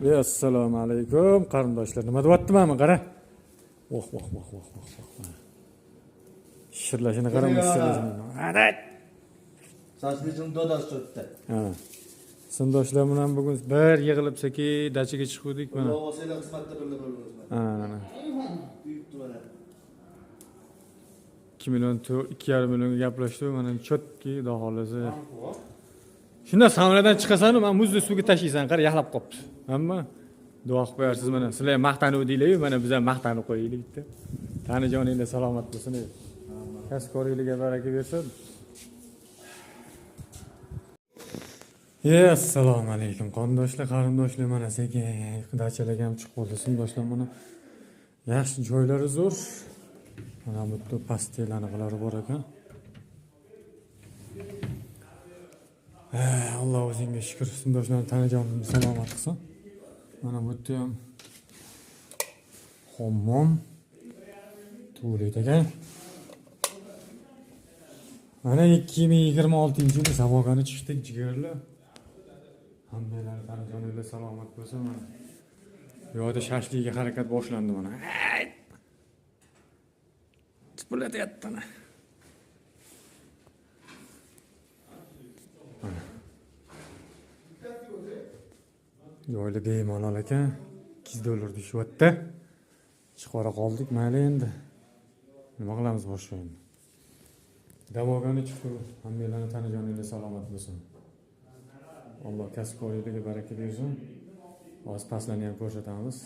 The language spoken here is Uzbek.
Assalomu alaykum qarindoshlar. Nima deyapti mana qara. Voh. Shirlashini qarang, shirlashini. Adat. Sochlichim dodash turibdi. Ha. Sindoshlar bilan bugun bir yig'ilib seki dachiga chiqdik mana. O'g'illar xizmatda birga bo'lamiz. Ha. Buyuk turadi. 2 million 2,5 millionga gaplashdik. Mana chotki xudo xolasa. Shunda samolyotdan chiqasan-ku, men muzni suvga tashlaysan, qara yaxlab qopti. Hamma duo qilib qo'yarsiz mana. Sizlar maqtanib deylar-yu, mana biz ham maqtanib qo'yaylik bitta. Tanijoninglar salomat bo'lsin. Kasb-koringlarga baraka bersin. Assalomu alaykum qarindoshlar, mana sekin dachalarga ham chiqib qoldi. Sindoshlar mana yaxshi joylari zo'r. Mana bu yerda pastelani qilari bor ekan. Alloh o'zingga shukr. Sindoshlarni tanijonimni salomat qilsin. Mana bu yerda ham hammom tuvalet ekan. Mana 2026-yilda savogani chiqdik jigarlar. Hammalar tanijoninglar salomat bo'lsin mana. Bu yerda shashlikga harakat boshlandi mana. Chipilatyapti mana. Joyli bemalol ekan. $2 tushyapti. Chiqara qoldik, mayli endi. Nima qilamiz boshqa endi. Davogani chiqdi. Hammalarni tanijoninglar salomat bo'lsin. Alloh kasb-koringlarga baraka bersin. Hozir pastlarni ham ko'rsatamiz.